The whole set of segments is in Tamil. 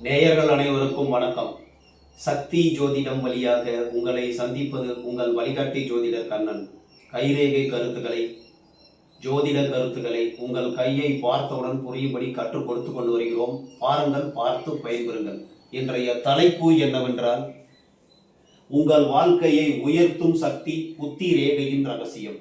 நேயர்கள் அனைவருக்கும் வணக்கம். சக்தி ஜோதிடம் வழியாக உங்களை சந்திப்பது உங்கள் வழிகாட்டி ஜோதிடர் கண்ணன். கைரேகை கருத்துக்களை, ஜோதிட கருத்துக்களை உங்கள் கையை பார்த்தவுடன் புரியும்படி கற்றுக் கொடுத்து கொண்டு வருகிறோம். பாருங்கள், பார்த்து பயன்பெறுங்கள். இன்றைய தலைப்பு என்னவென்றால், உங்கள் வாழ்க்கையை உயர்த்தும் சக்தி புத்தி ரேகையின் ரகசியம்.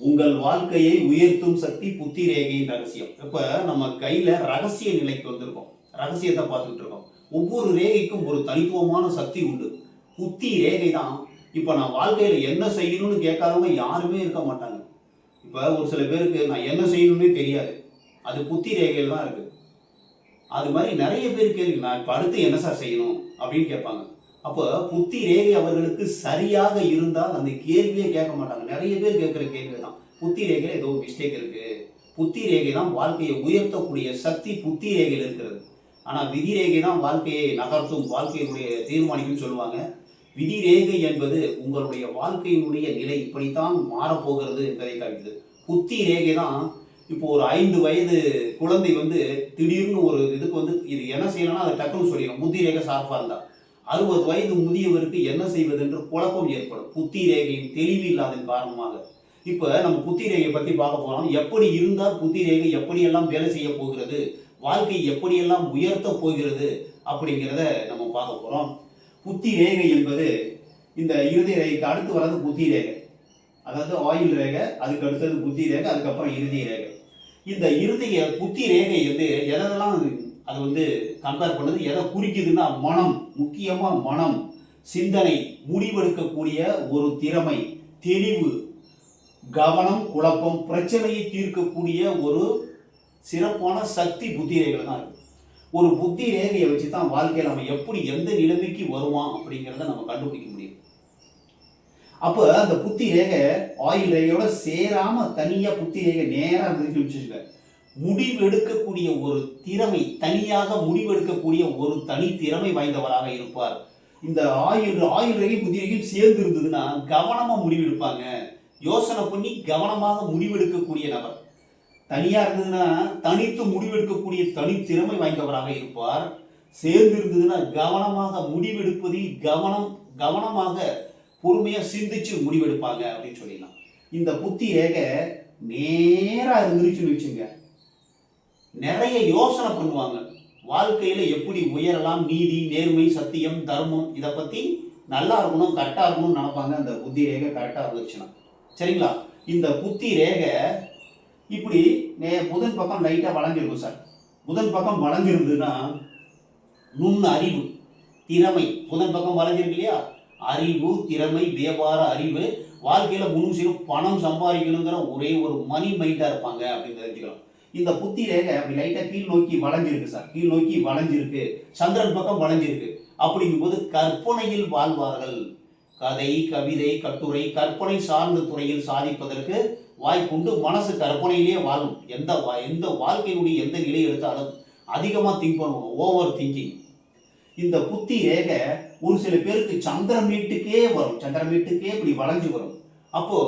உங்கள் வாழ்க்கையை உயர்த்தும் சக்தி புத்தி ரேகையின் ரகசியம். இப்ப நம்ம கையில ரகசிய நிலைக்கு வந்திருக்கோம். ரகசியத்தை பார்த்துட்டு இருக்கோம். ஒவ்வொரு ரேகைக்கும் ஒரு தனித்துவமான சக்தி உண்டு. புத்தி ரேகை தான். இப்ப நான் வாழ்க்கையில என்ன செய்யணும்னு கேட்காதவங்க யாருமே இருக்க மாட்டாங்க. இப்ப ஒரு சில பேருக்கு நான் என்ன செய்யணும்னே தெரியாது. அது புத்தி ரேகையில் தான் இருக்கு. அது மாதிரி நிறைய பேர் கேள்வி, நான் இப்ப அடுத்து என்ன சார் செய்யணும் அப்படின்னு கேட்பாங்க. அப்போ புத்தி ரேகை அவர்களுக்கு சரியாக இருந்தால் அந்த கேள்வியே கேட்க மாட்டாங்க. நிறைய பேர் கேட்குற கேள்வி தான், புத்தி ரேகையில் ஏதோ மிஸ்டேக் இருக்கு. புத்தி ரேகை தான் வாழ்க்கையை உயர்த்தக்கூடிய சக்தி புத்தி ரேகையில் இருக்கிறது. ஆனால் விதி ரேகை தான் வாழ்க்கையை நகர்த்தும், வாழ்க்கையினுடைய தீர்மானிக்கும் சொல்லுவாங்க. விதி ரேகை என்பது உங்களுடைய வாழ்க்கையினுடைய நிலை இப்படித்தான் மாறப்போகிறது என்பதை காட்டுது. புத்தி ரேகை தான். இப்போ ஒரு 5 வயது குழந்தை திடீர்னு ஒரு இதுக்கு இது என்ன செய்யணும்னா அதை டக்குன்னு சொல்லிடும், புத்தி ரேகை சார்பாக இருந்தா. 60 வயது முதியவருக்கு என்ன செய்வது என்று குழப்பம் ஏற்படும், புத்தி ரேகையின் தெளிவு இல்லாதன் காரணமாக. இப்ப நம்ம புத்தி ரேகை பத்தி பார்க்க போறோம். எப்படி இருந்தால் புத்தி ரேகை எப்படியெல்லாம் வேலை செய்ய போகிறது, வாழ்க்கை எப்படியெல்லாம் உயர்த்த போகிறது அப்படிங்கிறத நம்ம பார்க்க போறோம். புத்தி ரேகை என்பது இந்த இறுதி ரேகைக்கு அடுத்து வர்றது புத்தி ரேகை. அதாவது ஆயுள் ரேகை, அதுக்கு அடுத்தது புத்தி ரேகை, அதுக்கப்புறம் இறுதி ரேகை. இந்த இறுதிய புத்தி ரேகை எதெல்லாம் அது கம்பேர் பண்ணுது, எதை குறிக்குதுன்னா மனம், முக்கியமா மனம், சிந்தனை, முடிவெடுக்கக்கூடிய ஒரு திறமை, தெளிவு, கவனம், குழப்பம், பிரச்சனையை தீர்க்கக்கூடிய ஒரு சிறப்பான சக்தி புத்தி ரேகையில் தான் இருக்கு. ஒரு புத்தி ரேகையை வச்சு தான் வாழ்க்கையில் நம்ம எப்படி எந்த நிலைமைக்கு வருவான் அப்படிங்கிறத நம்ம கண்டுபிடிக்க முடியும். அப்போ அந்த புத்தி ரேகை ஆயுள் ரேகையோட சேராம தனியா புத்தி ரேகை நேரா வச்சுருக்க முடிவெடுக்கக்கூடிய ஒரு திறமை, தனியாக முடிவெடுக்கக்கூடிய ஒரு தனி திறமை வாய்ந்தவராக இருப்பார். இந்த ஆயுள் ரேகை புத்தி ரேகையும் சேர்ந்து இருந்ததுன்னா கவனமா முடிவெடுப்பாங்க. யோசனை பண்ணி கவனமாக முடிவெடுக்கக்கூடிய நபர். தனியா இருந்ததுன்னா தனித்து முடிவெடுக்கக்கூடிய தனித்திறமை வாய்ந்தவராக இருப்பார். சேர்ந்து இருந்ததுன்னா கவனமாக முடிவெடுப்பதில் கவனமாக பொறுமையா சிந்திச்சு முடிவெடுப்பாங்க அப்படின்னு சொல்லிடலாம். இந்த புத்தி ரேகை நேரா இருந்துச்சுன்னு வச்சுங்க, நிறைய யோசனை பண்ணுவாங்க. வாழ்க்கையில எப்படி உயரலாம், நீதி, நேர்மை, சத்தியம், தர்மம், இதை பத்தி நல்லா இருக்கணும், கரெக்டா இருக்கணும்னு நினைப்பாங்க. அந்த புத்தி ரேகை கரெக்டா இருந்துச்சுன்னா சரிங்களா. இந்த புத்தி ரேகை இப்படி புதன் பக்கம் லைட்டா வளைஞ்சிருக்கும் சார். புதன் பக்கம் வளைஞ்சிருந்ததுன்னா நுண் அறிவு, திறமை, புதன் பக்கம் வளைஞ்சிருக்கு இல்லையா, அறிவு, திறமை, வியாபார அறிவு, வாழ்க்கையில முழு பணம் சம்பாதிக்கணுங்கிற ஒரே ஒரு மணி மைண்டா இருப்பாங்க அப்படின்னு தெரிஞ்சுக்கலாம். இந்த புத்தி ரேகை அப்படி லைட்டா கீழ் நோக்கி வளைஞ்சிருக்கு சார். கீழ் நோக்கி வளைஞ்சிருக்கு, சந்திரன் பக்கம் வளைஞ்சிருக்கு. அப்படிங்கும்போது கற்பனையில் வாழ்வார்கள். கதை, கவிதை, கட்டுரை, கற்பனை சார்ந்த துறையில் சாதிப்பதற்கு வாய்ப்புண்டு. மனசு கற்பனையிலேயே வாழும். எந்த வாழ்க்கையினுடைய எந்த நிலை எடுத்தாலும் அதிகமாக திங்க் பண்ணுவோம், ஓவர் திங்கிங். இந்த புத்தி ரேகை ஒரு சில பேருக்கு சந்திரமீட்டுக்கே வரும். சந்திரமீட்டுக்கே இப்படி வளைஞ்சு வரும். அப்போ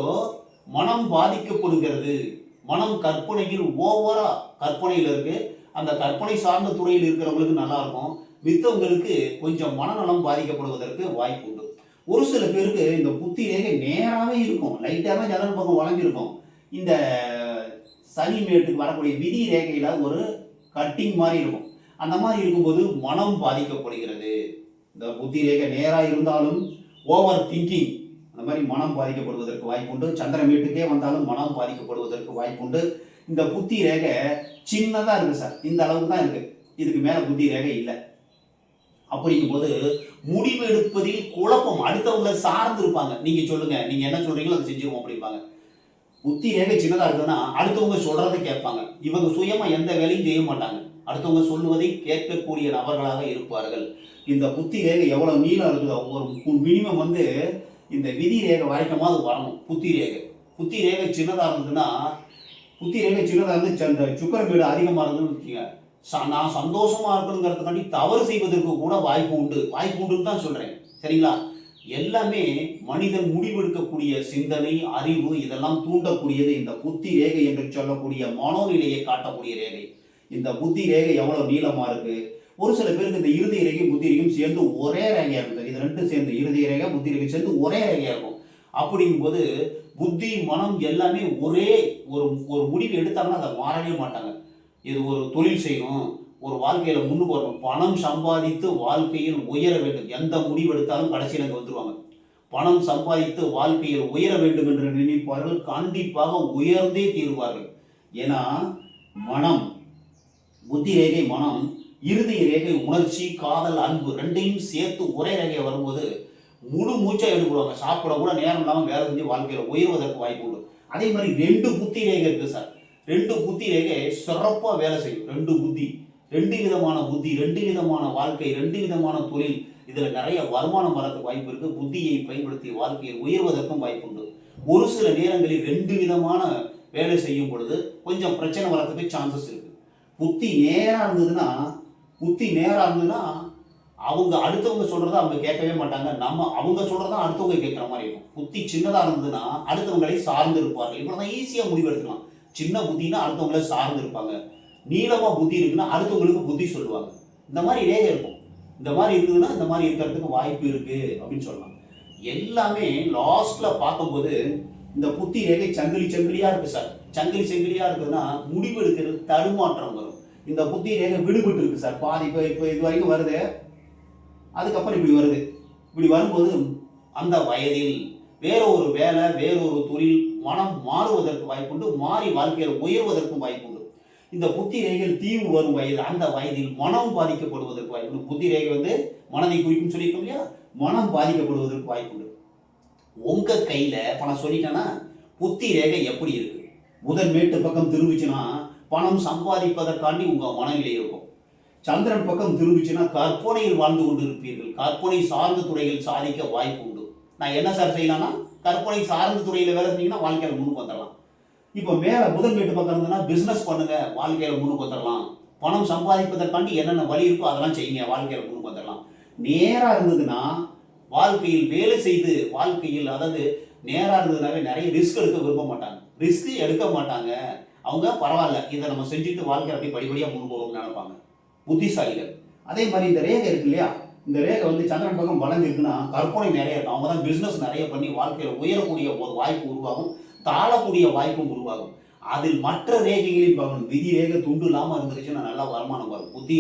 மனம் பாதிக்கப்படுகிறது. மனம் கற்பனையில் ஓவரா கற்பனையில் இருக்கு. அந்த கற்பனை சார்ந்த துறையில் இருக்கிறவங்களுக்கு நல்லா இருக்கும். மித்தவங்களுக்கு கொஞ்சம் மனநலம் பாதிக்கப்படுவதற்கு வாய்ப்பு உண்டு. ஒரு சில பேருக்கு இந்த புத்தி ரேகை நேராகவே இருக்கும், லைட்டாக ஜனல் பக்கம் வளைஞ்சிருக்கும். இந்த சனி மேட்டுக்கு வரக்கூடிய விதி ரேகையில ஒரு கட்டிங் மாதிரி இருக்கும். அந்த மாதிரி இருக்கும்போது மனம் பாதிக்கப்படுகிறது. இந்த புத்தி ரேகை நேராக இருந்தாலும் ஓவர் திங்கிங், அந்த மாதிரி மனம் பாதிக்கப்படுவதற்கு வாய்ப்புண்டு. சந்திரமேட்டுக்கே வந்தாலும் மனம் பாதிக்கப்படுவதற்கு வாய்ப்புண்டு. இந்த புத்தி ரேகை சின்னதாக இருக்கு சார், இந்த அளவுக்கு தான் இருக்கு, இதுக்கு மேலே புத்தி ரேகை இல்லை. அப்படிங்கும்போது முடிவு எடுப்பதில் குழப்பம், அடுத்தவங்க சார்ந்து இருப்பாங்க. நீங்க சொல்லுங்க, நீங்க என்ன சொல்றீங்களோ அதை செஞ்சிருவோம் அப்படிப்பாங்க. புத்தி ரேகை சின்னதா இருக்குன்னா அடுத்தவங்க சொல்றதை கேட்பாங்க. இவங்க சுயமா எந்த வேலையும் செய்ய மாட்டாங்க, அடுத்தவங்க சொல்லுவதை கேட்கக்கூடிய நபர்களாக இருப்பார்கள். இந்த புத்தி ரேகை எவ்வளவு நீளம் இருக்குதோ ஒரு மினிமம் இந்த விதி ரேகை வரைக்குமாவது வரணும். புத்தி ரேகை சின்னதா இருந்ததுன்னா, புத்தி ரேகை சின்னதா இருந்து அந்த சுக்கரமேடு அதிகமா இருந்ததுன்னு வச்சுக்கோங்க, நான் சந்தோஷமா இருக்கணுங்கிறதுக்காண்டி தவறு செய்வதற்கு கூட வாய்ப்பு உண்டுன்னு தான் சொல்றேன் சரிங்களா. எல்லாமே மனிதன் முடிவெடுக்கக்கூடிய சிந்தனை, அறிவு, இதெல்லாம் தூண்டக்கூடியது இந்த புத்தி ரேகை என்று சொல்லக்கூடிய மனோநிலையை காட்டக்கூடிய ரேகை. இந்த புத்தி ரேகை எவ்வளவு நீளமா இருக்கு, ஒரு சில பேருக்கு இந்த இருதய ரேகை புத்தி ரேகையும் சேர்ந்து ஒரே ரேகையா இருக்கும். இது ரெண்டும் சேர்ந்து இருதய ரேகை புத்தி ரேகை சேர்ந்து ஒரே ரேகையா இருக்கும். அப்படிங்கும்போது புத்தி மனம் எல்லாமே ஒரே ஒரு ஒரு முடிவு எடுத்தாங்கன்னா அதை மாறவே மாட்டாங்க. இது ஒரு தொழில் செய்யணும், ஒரு வாழ்க்கையில முன்னுக்கு வரணும், பணம் சம்பாதித்து வாழ்க்கையில் உயர வேண்டும், எந்த முடிவு எடுத்தாலும் கடைசியில் அங்கே வந்துருவாங்க. பணம் சம்பாதித்து வாழ்க்கையில் உயர வேண்டும் என்று நினைப்பார்கள், கண்டிப்பாக உயர்ந்தே தீர்வார்கள். ஏன்னா மனம், புத்தி ரேகை மனம், இறுதி ரேகை உணர்ச்சி, காதல், அன்பு ரெண்டையும் சேர்த்து ஒரே ரேகையை வரும்போது முழு மூச்சா எடுப்படுவாங்க. சாப்பிட கூட நேரம் இல்லாமல் வேலை செஞ்சு வாழ்க்கையில் உயர்வதற்கு வாய்ப்பு உண்டு. அதே மாதிரி 2 புத்தி ரேகை இருக்கு சார். 2 புத்தி ரேகை சிறப்பாக வேலை செய்யும். 2 புத்தி, 2 விதமான புத்தி, 2 விதமான வாழ்க்கை, 2 விதமான தொழில். இதில் நிறைய வருமானம் வரதுக்கு வாய்ப்பு இருக்கு. புத்தியை பயன்படுத்தி வாழ்க்கையில் உயர்வதற்கும் வாய்ப்பு உண்டு. ஒரு சில நேரங்களில் 2 விதமான வேலை செய்யும் பொழுது கொஞ்சம் பிரச்சனை வரதுக்கு சான்சஸ் இருக்கு. புத்தி நேராக இருந்ததுன்னா அவங்க அடுத்தவங்க சொல்றதை அவங்க கேட்கவே மாட்டாங்க. அவங்க சொல்றதா அடுத்தவங்க கேட்குற மாதிரி இருக்கும். புத்தி சின்னதாக இருந்ததுன்னா அடுத்தவங்களை சார்ந்து இருப்பார்கள். இப்படிதான் ஈஸியாக முடிவு எடுத்துக்கலாம். சின்ன புத்தினா அடுத்தவங்களை சார்ந்து இருப்பாங்க, நீளமா புத்தி இருக்குன்னா அடுத்தவங்களுக்கு புத்தி சொல்லுவாங்க. இந்த மாதிரி ரேகை இருக்கும். இந்த மாதிரி இருக்குதுன்னா இந்த மாதிரி இருக்கிறதுக்கு வாய்ப்பு இருக்கு அப்படின்னு சொல்லலாம். எல்லாமே லாஸ்ட்ல பார்க்கும்போது இந்த புத்தி ரேகை சங்கிலியா இருக்கு சார். சங்கிலியா இருக்குதுன்னா முடிவு எடுக்கிறது தடுமாற்றம் வரும். இந்த புத்தி ரேகை விடுபட்டு இருக்கு சார். பாதி இப்போ இது வரைக்கும் வருது, அதுக்கப்புறம் இப்படி வருது. இப்படி வரும்போது அந்த வயதில் வேற ஒரு வேலை, வேற ஒரு தொழில், மனம் மாறுவதற்கு வாய்ப்புண்டு, மாறி வாழ்க்கையில் உயர்வதற்கும் வாய்ப்புண்டு. இந்த புத்தி ரேகையில் தீவு வரும் வயது, அந்த வயதில் மனம் பாதிக்கப்படுவதற்கு வாய்ப்புண்டு. புத்தி ரேகை மனதை குறிக்கும் சொல்லியிருக்கோம் இல்லையா, மனம் பாதிக்கப்படுவதற்கு வாய்ப்புண்டு. உங்க கையில பணம் சொல்லிட்டேன்னா புத்தி ரேகை எப்படி இருக்கு, முதல் மேட்டு பக்கம் திரும்பிச்சுன்னா பணம் சம்பாதிப்பதற்காண்டி உங்க மனநிலை இருக்கும். சந்திரன் பக்கம் திரும்பிச்சுன்னா கற்பனையில் வாழ்ந்து கொண்டு இருப்பீர்கள். கற்பனை சார்ந்த துறையில் சாதிக்க வாய்ப்பு உண்டு. நான் என்ன சார் செய்யலாம்னா, கற்பனை சார்ந்த துறையில் வேலை செஞ்சீங்கன்னா வாழ்க்கையில் முன்னுக்கு வந்துடலாம். இப்போ மேலே புதன் வீட்டு பக்கம் இருந்ததுன்னா பிஸ்னஸ் பண்ணுங்க, வாழ்க்கையில் முன்னுக்கு வந்துடலாம். பணம் சம்பாதிப்பதற்காண்டி என்னென்ன வழி இருக்கோ அதெல்லாம் செய்யுங்க, வாழ்க்கையில் முன்னுக்கு வந்துடலாம். நேராக இருந்ததுன்னா வாழ்க்கையில் வேலை செய்து வாழ்க்கையில், அதாவது நேராக இருந்ததுனாவே நிறைய ரிஸ்க் எடுக்க விரும்ப மாட்டாங்க. ரிஸ்க் எடுக்க மாட்டாங்க அவங்க. பரவாயில்ல, இதை நம்ம செஞ்சுட்டு வாழ்க்கை அப்படி படிப்படியாக முன்னுக்கு வரும்னு நினைப்பாங்க புத்திசாலிகள். அதே மாதிரி இந்த ரேகை இருக்கு இல்லையா, இந்த ரேகை சந்திரன் பக்கம் வளர்ந்துருக்குன்னா கற்பனை நிறைய இருக்கும். அவங்க தான் பிஸ்னஸ் நிறைய பண்ணி வாழ்க்கையில் உயரக்கூடிய ஒரு வாய்ப்பு உருவாகும், தாழக்கூடிய வாய்ப்பும் உருவாகும். அதில் மற்ற ரேகைகளில் பார்க்கணும். விதி ரேகை துண்டு இல்லாமல் இருந்துச்சுன்னா நல்லா வருமானம் வரும். புத்தி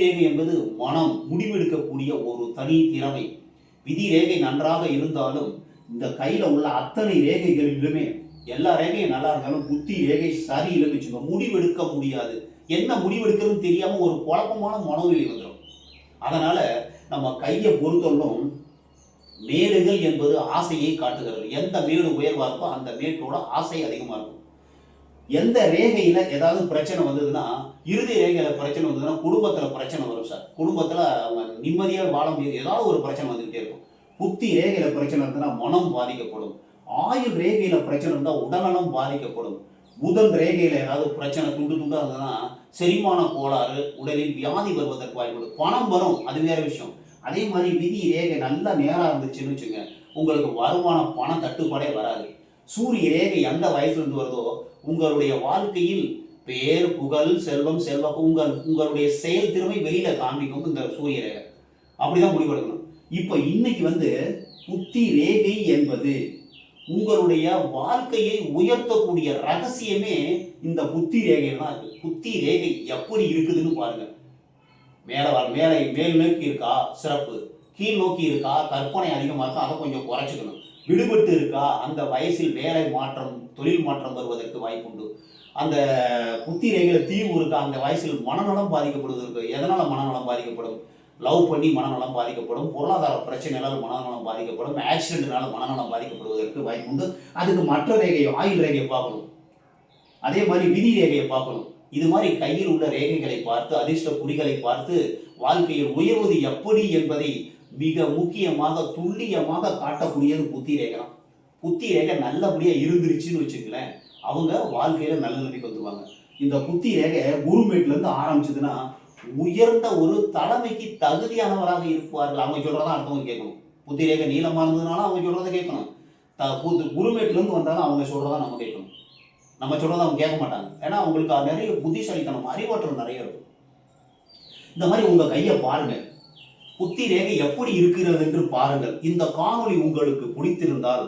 ரேகை என்பது மனம் முடிவெடுக்கக்கூடிய ஒரு தனி திறமை. விதி ரேகை நன்றாக இருந்தாலும் இந்த கையில் உள்ள அத்தனை ரேகைகளிலுமே எல்லா ரேகையும் நல்லா இருந்தாலும் புத்தி ரேகை சரியில்லைன்னு வச்சுக்கோங்க, முடிவெடுக்க முடியாது. என்ன முடிவெடுக்கிறதுன்னு தெரியாம ஒரு குழப்பமான மனோநிலை வந்துடும். அதனால நம்ம கையை பொறுத்தவரைக்கும் மேடுகள் என்பது ஆசையை காட்டுகிறது. எந்த மேடு உயர்வா இருக்கோ அந்த மேட்டோட ஆசை அதிகமா இருக்கும். எந்த ரேகையில ஏதாவது பிரச்சனை வந்ததுன்னா, இறுதி ரேகையில பிரச்சனை வந்ததுன்னா குடும்பத்துல பிரச்சனை வரும் சார். குடும்பத்துல அவங்க நிம்மதியாக வாழ முடியாது, ஏதாவது ஒரு பிரச்சனை வந்துகிட்டே இருக்கும். புத்தி ரேகையில பிரச்சனை இருந்ததுன்னா மனம் பாதிக்கப்படும். ஆயுள் ரேகையில பிரச்சனை இருந்தால் உடல்நலம் பாதிக்கப்படும். புதன் ரேகையில ஏதாவது பிரச்சனை துண்டா இருந்ததுன்னா செரிமான கோளாறு, உடலில் வியாதி வருவதற்கு வாய்ப்பு. பணம் வரும், அது வேற விஷயம். அதே மாதிரி விதி ரேகை நல்லா நேராக இருந்துச்சுன்னு வச்சுங்க, உங்களுக்கு வருமான பண தட்டுப்பாடே வராது. சூரிய ரேகை எந்த வயசுல இருந்து வருதோ உங்களுடைய வாழ்க்கையில் பேர், புகழ், செல்வம், செல்வாக்கு, உங்களுடைய செயல் திறமை வெளியில காண்பிக்கும் இந்த சூரிய ரேகை. அப்படிதான் முடிவெடுக்கணும். இப்போ இன்னைக்கு புத்தி ரேகை என்பது உங்களுடைய வாழ்க்கையை உயர்த்தக்கூடிய ரகசியமே இந்த புத்தி ரேகையில் தான் இருக்கு. புத்தி ரேகை எப்படி இருக்குதுன்னு பாருங்க. மேல் நோக்கி இருக்கா சிறப்பு, கீழ் நோக்கி இருக்கா கற்பனை அதிகமாக இருக்கா, அதை கொஞ்சம் குறைச்சிக்கணும். விடுபட்டு இருக்கா, அந்த வயசில் வேலை மாற்றம், தொழில் மாற்றம் வருவதற்கு வாய்ப்புண்டு. அந்த புத்தி ரேகையில தீவு இருக்கா, அந்த வயசில் மனநலம் பாதிக்கப்படுவதற்கு. எதனால மனநலம் பாதிக்கப்படும்? லவ் பண்ணி மனநலம் பாதிக்கப்படும், பொருளாதார பிரச்சனைகளால் மனநலம் பாதிக்கப்படும், ஆக்சிடென்ட்னால மனநலம் பாதிக்கப்படுவதற்கு வாய்ப்பு உண்டு. அதுக்கு மற்ற ரேகையை, ஆயுள் ரேகையை பார்க்கணும். அதே மாதிரி விதி ரேகையை பார்க்கணும். இது மாதிரி கையில் உள்ள ரேகைகளை பார்த்து, அதிர்ஷ்ட குறிகளை பார்த்து வாழ்க்கையில் உயர்வது எப்படி என்பதை மிக முக்கியமாக துல்லியமாக காட்டக்கூடியது புத்தி ரேகை தான். புத்தி ரேகை நல்லபடியா இருந்துருச்சுன்னு வச்சுக்கலேன், அவங்க வாழ்க்கையில நல்ல நிலைக்கு வந்துருவாங்க. இந்த புத்தி ரேகை குருமேட்ல இருந்து ஆரம்பிச்சதுன்னா உயர்ந்த ஒரு தலைமைக்கு தகுதியானவராக இருப்பார்கள். அவங்க சொல்றதான் அடுத்தவங்க கேட்கணும். புத்தி ரேகை நீளமா இருந்ததுனால அவங்க சொல்றதை கேட்கணும். குருமேட்ல இருந்து வந்தாலும் அவங்க சொல்றதா நம்ம கேட்கணும். நம்ம சொல்றதை அவங்க கேட்க மாட்டாங்க. ஏன்னா அவங்களுக்கு நிறைய புத்திசாலித்தனம், அறிவாற்றல் நிறைய இருக்கும். இந்த மாதிரி உங்க கையை பாருங்க, புத்தி ரேகை எப்படி இருக்கிறது என்று பாருங்கள். இந்த காணொளி உங்களுக்கு பிடித்திருந்தால்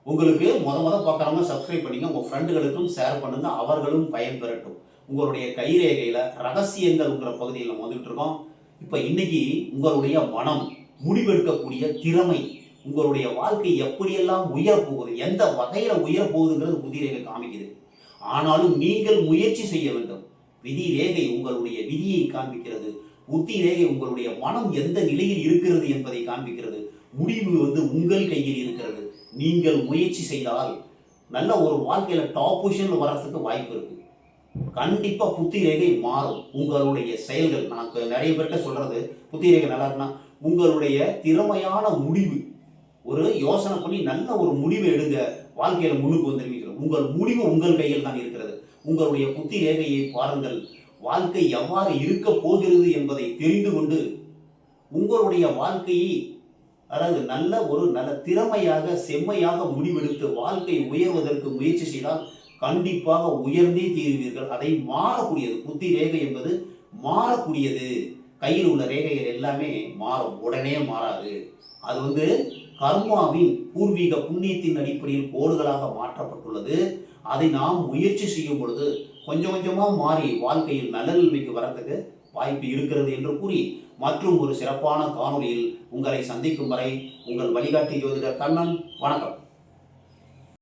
உங்களுக்கு முத பார்க்குறவங்க சப்ஸ்கிரைப் பண்ணிங்க, உங்க ஃப்ரெண்டுகளுக்கும் ஷேர் பண்ணுங்க, அவர்களும் பயன்பெறட்டும். உங்களுடைய கைரேகையில ரகசியங்கள்ங்கிற பகுதியில் நம்ம வந்துட்டு இருக்கோம். இப்ப இன்னைக்கு உங்களுடைய மனம், முடிவெடுக்கக்கூடிய திறமை, உங்களுடைய வாழ்க்கை எப்படியெல்லாம் உயர போகுது, எந்த வகையில உயர போகுதுங்கிறது புத்தி ரேகை காமிக்குது. ஆனாலும் நீங்கள் முயற்சி செய்ய வேண்டும். விதி ரேகை உங்களுடைய விதியை காண்பிக்கிறது. புத்தி ரேகை உங்களுடைய மனம் எந்த நிலையில் இருக்கிறது என்பதை காண்பிக்கிறது. முடிவு உங்கள் கையில் இருக்கிறது. நீங்கள் முயற்சி செய்தால் நல்ல ஒரு வாழ்க்கையில டாப் பொசிஷன்ல வர்றதுக்கு வாய்ப்பு இருக்கு. கண்டிப்பா புத்தி ரேகை மாறும். உங்களுடைய செயல்கள், நான் நிறைய பேர்கிட்ட சொல்றது, புத்தி ரேகை நல்லா இருக்குன்னா உங்களுடைய திறமையான முடிவு, ஒரு யோசனை பண்ணி நல்ல ஒரு முடிவை எடுங்க, வாழ்க்கையில முன்னுக்கு வந்துருவீங்க. உங்கள் முடிவு உங்கள் கையில் தான் இருக்கிறது. உங்களுடைய புத்தி ரேகையை பாருங்கள். வாழ்க்கை எவ்வாறு இருக்க போகிறது என்பதை தெரிந்து கொண்டு உங்களுடைய வாழ்க்கையை, அதாவது நல்ல திறமையாக செம்மையாக முடிவெடுத்து வாழ்க்கை உயர்வதற்கு முயற்சி செய்தால் கண்டிப்பாக உயர்ந்தே தீருவீர்கள். அதை மாறக்கூடியது. புத்தி ரேகை என்பது மாறக்கூடியது. கையில் உள்ள ரேகைகள் எல்லாமே மாறும், உடனே மாறாது. அது கர்மாவின் பூர்வீக புண்ணியத்தின் அடிப்படையில் கோடுகளாக மாற்றப்பட்டுள்ளது. அதை நாம் முயற்சி செய்யும் பொழுது கொஞ்சம் கொஞ்சமா மாறி வாழ்க்கையில் நல்ல நிலைமைக்கு வரத்துக்கு வாய்ப்பு இருக்கிறது என்று கூறி, மற்றும் ஒரு சிறப்பான காணொளியில் உங்களை சந்திக்கும் வரை உங்கள் வழிகாட்டி ஜோதிடர் கண்ணன். வணக்கம்.